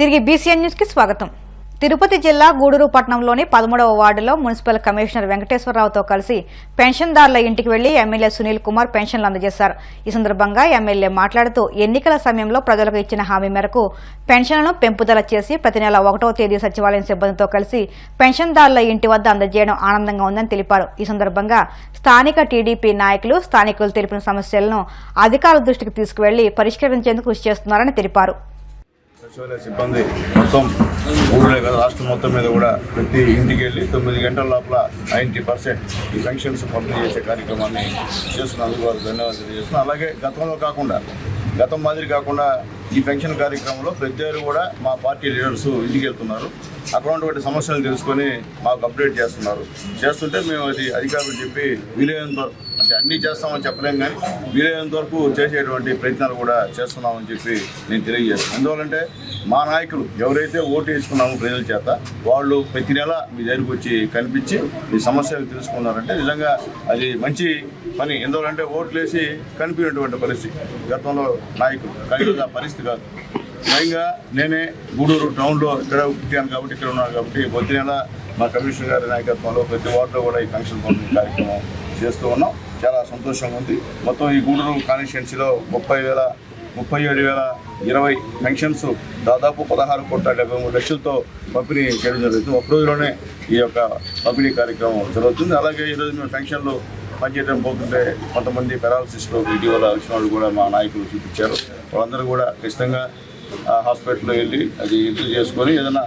తిరిగి BCN news కి స్వాగతం. తిరుపతి జిల్లా గూడూరు పట్టణంలోని 13వ వార్డులో మున్సిపల్ కమిషనర్ వెంకటేశ్వరరావుతో కలిసి పెన్షన్దారుల ఇంటికి వెళ్లి ఎమ్మెల్యే సునీల్ కుమార్ పెన్షన్లు అందజేశారు. ఈ సందర్భంగా ఎమ్మెల్యే మాట్లాడుతూ ఎన్నికల సమయంలో ప్రజలకు ఇచ్చిన హామీ మేరకు పెన్షన్లను పెంపుదల చేసి ప్రతి నెల 1వ తేదీ సచివాలయం సిబ్బందితో కలిసి పెన్షన్దారుల ఇంటి వద్ద అందజేయడం ఆనందంగా ఉందని తెలిపారు. ఈ సందర్భంగా స్థానిక టీడీపీ నాయకులు స్థానికులు తెలిపిన సమస్యలను అధికారుల దృష్టికి తీసుకువెళ్లి పరిష్కరించేందుకు కృషి చేస్తున్నారని తెలిపారు. సచివాలయ సిబ్బంది మొత్తం ఊళ్ళో కదా రాష్ట్రం మొత్తం మీద కూడా ప్రతి ఇంటికి వెళ్ళి 9 గంటల లోపల 90% ఈ ఫంక్షన్స్ పంపిణీ చేసే కార్యక్రమాన్ని చేస్తున్నందుకు వారు ధన్యవాదాలు తెలియజేస్తున్నాం. అలాగే గతం మాదిరి కాకుండా ఈ ఫంక్షన్ కార్యక్రమంలో ప్రతి కూడా మా పార్టీ లీడర్స్ ఇంటికి వెళ్తున్నారు. అక్కడ ఉన్నటువంటి సమస్యలను తెలుసుకొని మాకు అప్డేట్ చేస్తుంటే మేము అది అధికారులు చెప్పి వీలైనంత వరకు అంటే అన్నీ చేస్తామని చెప్పలేం, కానీ వీలైనంత వరకు చేసేటువంటి ప్రయత్నాలు కూడా చేస్తున్నామని చెప్పి నేను తెలియజేస్తాను. ఎందువల్లంటే మా నాయకులు ఎవరైతే ఓటు వేసుకున్నామో ప్రజల చేత వాళ్ళు ప్రతి నెల మీ దగ్గరికి వచ్చి కనిపించి మీ సమస్యలు తెలుసుకున్నారంటే నిజంగా అది మంచి పని. ఎందువల్లంటే ఓట్లు వేసి కనిపించినటువంటి పరిస్థితి గతంలో నాయకులు, కానీ ఆ పరిస్థితి కాదు. స్వయంగా నేనే గూడూరు టౌన్లో ఇక్కడ పుట్టాను కాబట్టి ఇక్కడ ఉన్నాను కాబట్టి ప్రతి నెల మా కమిషనర్ గారి నాయకత్వంలో ప్రతి వార్డులో కూడా ఈ ఫంక్షన్ పంపిణీ కార్యక్రమం చేస్తూ ఉన్నాం. చాలా సంతోషంగా ఉంది. మొత్తం ఈ గూడూరు కాన్స్టిట్యున్సీలో 37,020 ఫంక్షన్స్ దాదాపు 16,73,00,000తో పంపిణీ చేయడం జరుగుతుంది. ఒక రోజులోనే ఈ యొక్క పంపిణీ కార్యక్రమం జరుగుతుంది. అలాగే ఈరోజు మేము ఫంక్షన్లు పనిచేయడం పోతుంటే కొంతమంది పెరాలసిస్లో ఇటీవల వచ్చిన వాళ్ళు కూడా మా నాయకులు చూపించారు. వాళ్ళందరూ కూడా ఖచ్చితంగా హాస్పిటల్లో వెళ్ళి అది ఎదురు చేసుకొని ఏదైనా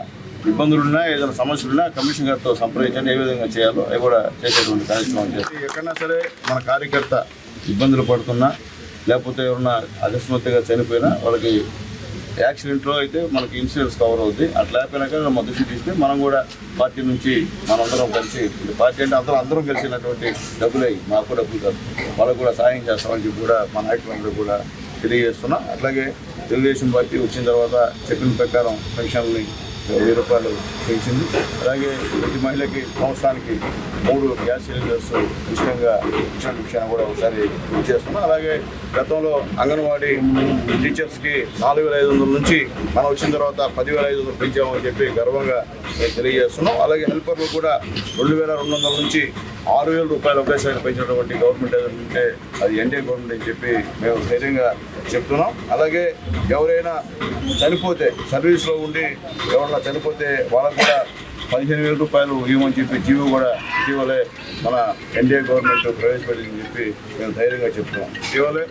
ఇబ్బందులున్నా ఏదైనా సమస్యలున్నా కమిషన్ గారితో సంప్రదించండి, ఏ విధంగా చేయాలో అవి కూడా చేసేటువంటి కార్యక్రమం చేసి ఎక్కడన్నా సరే మన కార్యకర్త ఇబ్బందులు పడుతున్నా లేకపోతే ఎవరన్నా అకస్మాత్తుగా చనిపోయినా వాళ్ళకి యాక్సిడెంట్లో అయితే మనకి ఇన్సూరెన్స్ కవర్ అవుతుంది. అట్లా అయిపోయినాక మా దృష్టి తీస్తే మనం కూడా పార్టీ నుంచి మనందరం కలిసి పార్టీ అంటే అందరం కలిసినటువంటి డబ్బులే, మాకు డబ్బులు కాదు, వాళ్ళకు కూడా సాయం చేస్తామని చెప్పి కూడా మా నాయకులందరూ కూడా తెలియజేస్తున్నాం. అట్లాగే తెలుగుదేశం పార్టీ వచ్చిన తర్వాత చెప్పిన ప్రకారం పెన్షన్ని 1000 రూపాయలు పెంచింది. అలాగే ప్రతి మహిళకి సంవత్సరానికి 3 గ్యాస్ సిలిండర్స్ ఉచితంగా ఇచ్చిన విషయాన్ని కూడా ఒకసారి గుర్తు చేస్తున్నాం. అలాగే గతంలో అంగన్వాడీ టీచర్స్కి 4,500 నుంచి మనం వచ్చిన తర్వాత 10,500 పెంచామని చెప్పి గర్వంగా తెలియజేస్తున్నాం. అలాగే హెల్పర్లు కూడా 2,200 నుంచి 6,000 రూపాయలు ఒకేసారి పెంచినటువంటి గవర్నమెంట్ ఏదంటే అది ఎన్డీఏ గవర్నమెంట్ అని చెప్పి మేము ధైర్యంగా చెప్తున్నాం. అలాగే ఎవరైనా చనిపోతే సర్వీస్లో ఉండి ఎవరైనా చనిపోతే వాళ్ళకు కూడా 15,000 రూపాయలు ఇవ్వమని చెప్పి జీవో కూడా ఇటీవలే మన ఎన్డీఏ గవర్నమెంట్ ప్రవేశపెట్టిందని చెప్పి మేము ధైర్యంగా చెప్తున్నాం. ఇటీవలే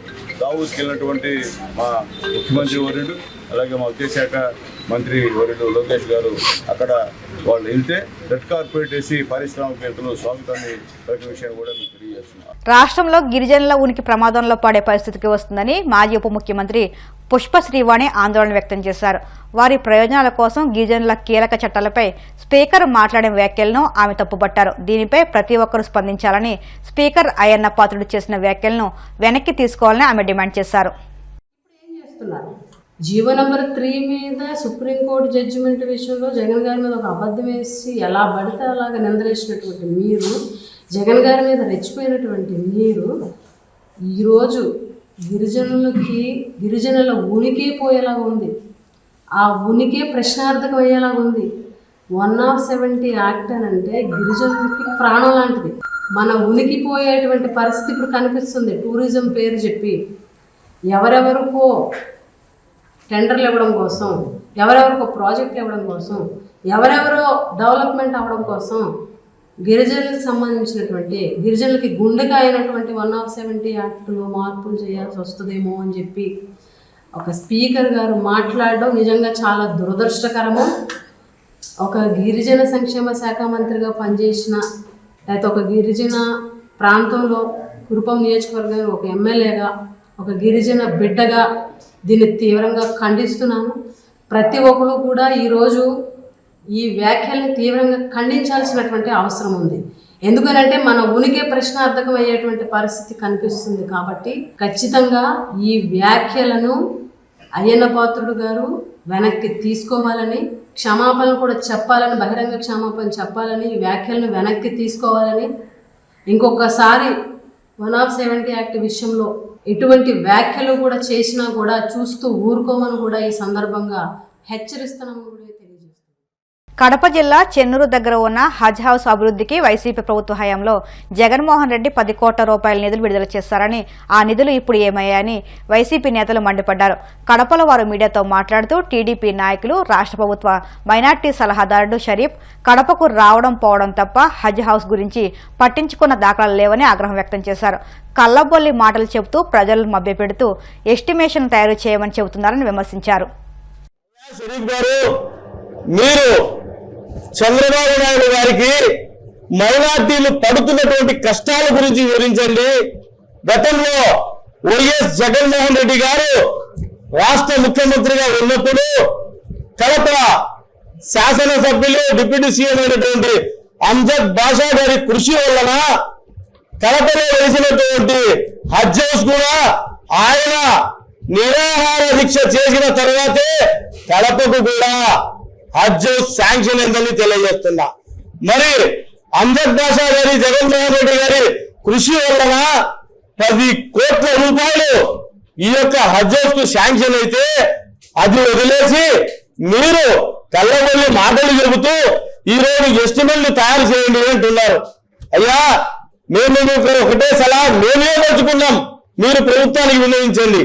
దావూస్కి వెళ్ళినటువంటి మా ముఖ్యమంత్రి వర్యుడు అలాగే మా విద్యాశాఖ మంత్రి వర్యుడు లోకేష్ గారు అక్కడ వాళ్ళు వెళ్తే రెడ్ కార్పెట్ వేసి పారిశ్రామికవేత్తలు స్వాగతాన్ని పలికిన విషయాన్ని కూడా మేము తెలియజేస్తున్నాం. రాష్ట్రంలో గిరిజనుల ఉనికి ప్రమాదంలో పడే పరిస్థితికి వస్తుందని మాజీ ఉప ముఖ్యమంత్రి పుష్ప శ్రీవాణి ఆందోళన వ్యక్తం చేశారు. వారి ప్రయోజనాల కోసం గిరిజనుల కీలక చట్టాలపై స్పీకర్ మాట్లాడిన వ్యాఖ్యలను ఆమె తప్పుపట్టారు. దీనిపై ప్రతి ఒక్కరూ స్పందించాలని, స్పీకర్ అయ్యన్న పాత్రుడు చేసిన వ్యాఖ్యలను వెనక్కి తీసుకోవాలని ఆమె డిమాండ్ చేశారు. జీవో నెంబర్ 3 మీద సుప్రీంకోర్టు జడ్జిమెంట్ విషయంలో జగన్ గారి మీద ఒక అబద్ధం వేసి ఎలా పడితే అలాగా నిందలేసినటువంటి మీరు, జగన్ గారి మీద రెచ్చిపోయినటువంటి మీరు ఈరోజు గిరిజనుల ఉనికి పోయేలాగా ఉంది, ఆ ఉనికి ప్రశ్నార్థకం అయ్యేలాగా ఉంది. 170 యాక్ట్ అని అంటే గిరిజనులకి ప్రాణం లాంటిది. మన ఉనికి పోయేటువంటి పరిస్థితి ఇప్పుడు కనిపిస్తుంది. టూరిజం పేరు చెప్పి ఎవరెవరికో టెండర్లు ఇవ్వడం కోసం, ఎవరెవరికో ప్రాజెక్టులు ఇవ్వడం కోసం, ఎవరెవరో డెవలప్మెంట్ అవ్వడం కోసం గిరిజనులకు సంబంధించినటువంటి గిరిజనులకి గుండెగా అయినటువంటి 170 యాక్టులో మార్పులు చేయాల్సి వస్తుందేమో అని చెప్పి ఒక స్పీకర్ గారు మాట్లాడడం నిజంగా చాలా దురదృష్టకరము. ఒక గిరిజన సంక్షేమ శాఖ మంత్రిగా పనిచేసిన లేకపోతే ఒక గిరిజన ప్రాంతంలో కురుపం నియోజకవర్గం ఒక ఎమ్మెల్యేగా ఒక గిరిజన బిడ్డగా దీన్ని తీవ్రంగా ఖండిస్తున్నాను. ప్రతి ఒక్కరు కూడా ఈరోజు ఈ వ్యాఖ్యల్ని తీవ్రంగా ఖండించాల్సినటువంటి అవసరం ఉంది. ఎందుకనంటే మన ఉనికి ప్రశ్నార్థకం అయ్యేటువంటి పరిస్థితి కనిపిస్తుంది. కాబట్టి ఖచ్చితంగా ఈ వ్యాఖ్యలను అయ్యన్న పాత్రుడు గారు వెనక్కి తీసుకోవాలని, క్షమాపణ కూడా చెప్పాలని, బహిరంగ క్షమాపణ చెప్పాలని, ఈ వ్యాఖ్యలను వెనక్కి తీసుకోవాలని, ఇంకొకసారి 170 యాక్ట్ విషయంలో ఎటువంటి వ్యాఖ్యలు కూడా చేసినా కూడా చూస్తూ ఊరుకోమని కూడా ఈ సందర్భంగా హెచ్చరిస్తున్నామని కూడా తెలియజేస్తున్నాం. కడప జిల్లా చెన్నూరు దగ్గర ఉన్న హజ్ హౌస్ అభివృద్ధికి వైసీపీ ప్రభుత్వ హయాంలో జగన్మోహన్ రెడ్డి 10 కోట్ల రూపాయల నిధులు విడుదల చేశారని, ఆ నిధులు ఇప్పుడు ఏమయ్యాయని వైసీపీ నేతలు మండిపడ్డారు. కడపలో వారు మీడియాతో మాట్లాడుతూ టీడీపీ నాయకులు, రాష్ట్ర ప్రభుత్వ మైనార్టీ సలహాదారుడు షరీఫ్ కడపకు రావడం పోవడం తప్ప హజ్ హౌస్ గురించి పట్టించుకున్న దాఖలాలు లేవని ఆగ్రహం వ్యక్తం చేశారు. కల్లబొల్లి మాటలు చెబుతూ ప్రజలను మభ్యపెడుతూ ఎస్టిమేషన్ తయారు చేయమని చెబుతున్నారని విమర్శించారు. మీరు చంద్రబాబు నాయుడు గారికి మైనార్టీలు పడుతున్నటువంటి కష్టాల గురించి వివరించండి. గతంలో వైఎస్ జగన్మోహన్ రెడ్డి గారు రాష్ట్ర ముఖ్యమంత్రిగా ఉన్నప్పుడు కడప శాసనసభ్యులు డిప్యూటీ సీఎం అయినటువంటి అంజద్ బాషా గారి కృషి వలన కడపలో వేసినటువంటి హజ్ హౌస్ కూడా ఆయన నిరాహార దీక్ష చేసిన తర్వాతే కడపకు కూడా హజ్ హౌస్ శాంక్షన్ అయిందని తెలియజేస్తున్నా. మరి అంజద్ బాషా గారి, జగన్మోహన్ రెడ్డి గారి కృషి వలన 10 కోట్ల రూపాయలు ఈ యొక్క హజ్ హౌస్ కు శాంక్షన్ అయితే అది వదిలేసి మీరు కళ్ళబొల్లి మాటలు చెబుతూ ఈ రోజు ఎస్టిమేట్లు తయారు చేయండి అంటున్నారు. అయ్యా, మేము ఒకటే సలహా మేమే పంచుకున్నాం, మీరు ప్రభుత్వానికి వినియోగించండి.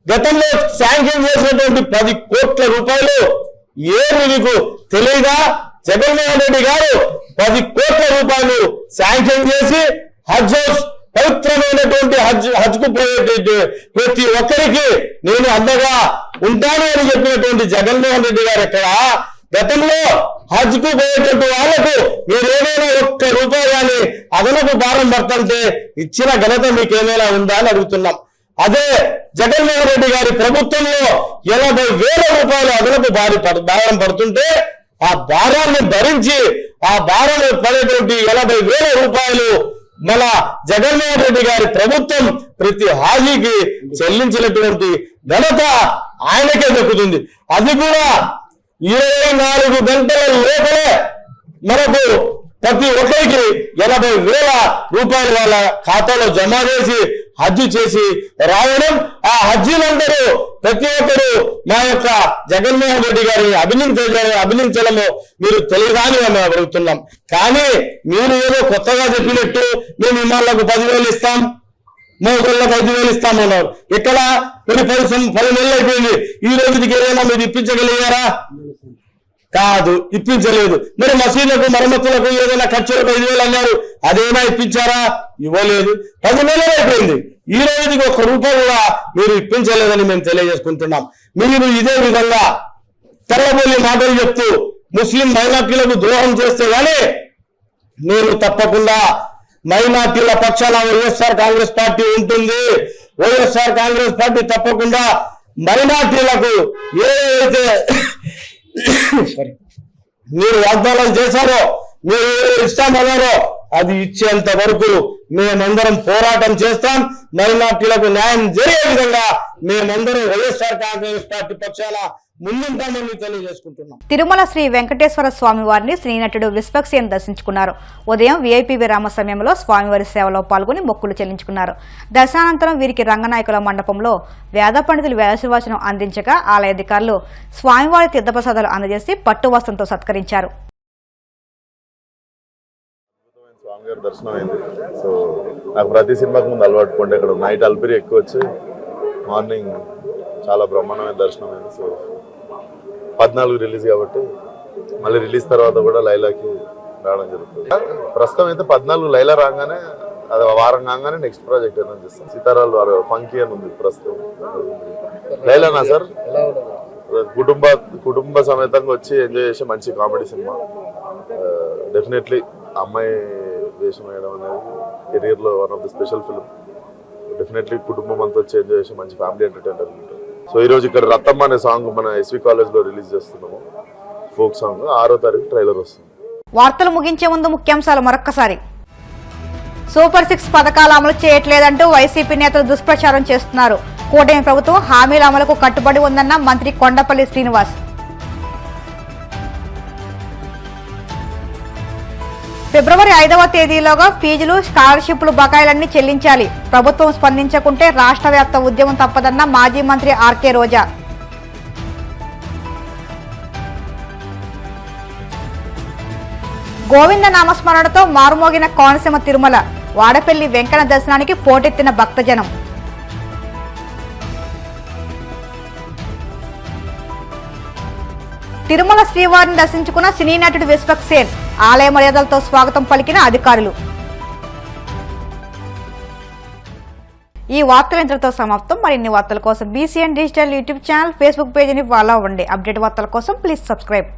గతంలో శాంక్షన్ చేసినటువంటి 10 కోట్ల రూపాయలు ఏమి మీకు తెలియదా? జగన్మోహన్ రెడ్డి గారు 10 కోట్ల రూపాయలు శాంక్షన్ చేసి హజ్ హౌస్ పవిత్రమైనటువంటి హజ్ కు పోయేటువంటి ప్రతి ఒక్కరికి నేను అండగా ఉంటాను అని చెప్పినటువంటి జగన్మోహన్ రెడ్డి గారు ఎక్కడ గతంలో హజ్ కు పోయేటువంటి వాళ్లకు మీరు ఏమైనా 1 రూపాయి కానీ అదనపు భారం పడుతుంటే ఇచ్చిన ఘనత మీకు ఏమైనా ఉందా అని అడుగుతున్నాం. అదే జగన్మోహన్ రెడ్డి గారి ప్రభుత్వంలో 80,000 రూపాయలు అదనపు భారం పడుతుంటే ఆ భారాన్ని భరించి ఆ భారం పడేటువంటి 80,000 రూపాయలు మన జగన్మోహన్ రెడ్డి గారి ప్రభుత్వం ప్రతి హాజీకి చెల్లించినటువంటి ఘనత ఆయనకే దక్కుతుంది. అది కూడా 24 గంటల లోపలే మనకు ప్రతి ఒక్కరికి 80,000 రూపాయలు వాళ్ళ ఖాతాలో జమ చేసి హజ్ చేసి రావడం, ఆ హజ్జీలందరూ ప్రతి ఒక్కరు మా యొక్క జగన్మోహన్ రెడ్డి గారిని అభినందించడము మీరు తెలియదాని మేము అడుగుతున్నాం. కానీ మీరు ఏదో కొత్తగా చెప్పినట్టు మేము ఇమాళ్లకు 10,000 ఇస్తాం, మోగోళ్ళకు 5,000 ఇస్తామన్నారు. ఇక్కడ కొన్ని 10 నెలలు అయిపోయింది. ఈ రోజుకి ఏదైనా మీరు ఇప్పించగలిగారా? కాదు, ఇప్పించలేదు. మరి మసీదులకు మరమ్మతులకు ఏదైనా ఖర్చులకు 5,000 అన్నారు, అదేనా ఇప్పించారా? ఇవ్వలేదు. 10 నెలలు అయిపోయింది. ఈ రోజుకి 1 రూపాయి కూడా మీరు ఇప్పించలేదని మేము తెలియజేసుకుంటున్నాం. మీరు ఇదే విధంగా తెల్లబొల్లి మాటలు చెప్తూ ముస్లిం మైనార్టీలకు ద్రోహం చేస్తే గానీ నేను తప్పకుండా మైనార్టీల పక్షాన వైఎస్ఆర్ కాంగ్రెస్ పార్టీ ఉంటుంది. వైఎస్ఆర్ కాంగ్రెస్ పార్టీ తప్పకుండా మైనార్టీలకు ఏదైతే మీరు వాగ్దానం చేశారో, మీరు ఇస్తామన్నారో అది ఇచ్చేంత వరకు మేమందరం పోరాటం చేస్తాం. మైనార్టీలకు న్యాయం జరిగే విధంగా మేమందరం వైఎస్ఆర్ కాంగ్రెస్ పార్టీ పక్షాన ముందుంటామని తెలియజేసుకుంటున్నాం. తిరుమల శ్రీ వెంకటేశ్వర స్వామి వారిని శ్రీనటుడు విశ్వక్సేన్ దర్శించుకున్నారు. ఉదయం వీఐపీ విరామ సమయంలో స్వామివారి సేవలో పాల్గొని మొక్కులు చెల్లించుకున్నారు. దర్శనానంతరం వీరికి రంగనాయకుల మండపంలో వేద పండితులు వేదాశీర్వచనం అందించగా ఆలయ అధికారులు స్వామివారి తీర్థప్రసాదాలు అందజేసి పట్టు వస్త్రంతో సత్కరించారు. స్వామివారి దర్శనం అయింది. సో నాకు ప్రతి సినిమాకి ముందు అలవాటు పండి ఇక్కడ నైట్ అల్పిరి ఎక్కువ వచ్చి మార్నింగ్ చాలా బ్రహ్మాండమైన దర్శనం అయింది. సో 14 రిలీజ్ కాబట్టి మళ్ళీ రిలీజ్ తర్వాత కూడా లైలాకి రావడం జరుగుతుంది. ప్రస్తుతం అయితే 14 లైలా రాగానే అది వారం కాగానే నెక్స్ట్ ప్రాజెక్ట్ ఏదైనా చేస్తాం. సీతారాలు ఫంకీ అని ఉంది ప్రస్తుతం. లైలానా సార్ కుటుంబ సమేతంగా వచ్చి ఎంజాయ్ చేసే మంచి కామెడీ సినిమా. డెఫినెట్లీ అమ్మాయి వేషం వేయడం అనేది కెరీర్లో one of the special film. Definitely కుటుంబం అంతా వచ్చి ఎంజాయ్ చేసే మంచి ఫ్యామిలీ ఎంటర్టైనర్ ఉంటుంది. సో ఈరోజు ఇక్కడ రత్తమ్మ అనే సాంగ్ మన ఎస్వి కాలేజ్లో రిలీజ్ చేస్తున్నాము. ఫోక్ సాంగ్ 6వ తారీఖు ట్రైలర్ వస్తుంది. వార్తలు ముగించే ముందు ముఖ్యాంశాలు మరొక్కసారి. సూపర్ 6 పథకాలు అమలు చేయట్లేదంటూ వైసీపీ నేతలు దుష్ప్రచారం చేస్తున్నారు. కూటమి ప్రభుత్వం హామీల అమలుకు కట్టుబడి ఉందన్న మంత్రి కొండపల్లి శ్రీనివాస్. ఫిబ్రవరి 5వ తేదీలోగా ఫీజులు, స్కాలర్షిప్లు బకాయిలన్నీ చెల్లించాలి. ప్రభుత్వం స్పందించకుంటే రాష్ట్ర వ్యాప్త ఉద్యమం తప్పదన్న మాజీ మంత్రి ఆర్కే రోజా. గోవింద నామస్మరణతో మారుమోగిన కోనసీమ తిరుమల, వాడపల్లి వెంకన్న దర్శనానికి పోటెత్తిన భక్తజనం. తిరుమల శ్రీవారిని దర్శించుకున్న సినీ నటుడు విశ్వక్ సేన్, ఆలయ మర్యాదలతో స్వాగతం పలికిన అధికారులు. ఈ వార్తలు ఇంతటితో సమాప్తం. మరిన్ని వార్తల కోసం BCN digital YouTube channel, Facebook పేజీని ఫాలో అవ్వండి. అప్డేట్ వార్తల కోసం ప్లీజ్ సబ్స్క్రైబ్.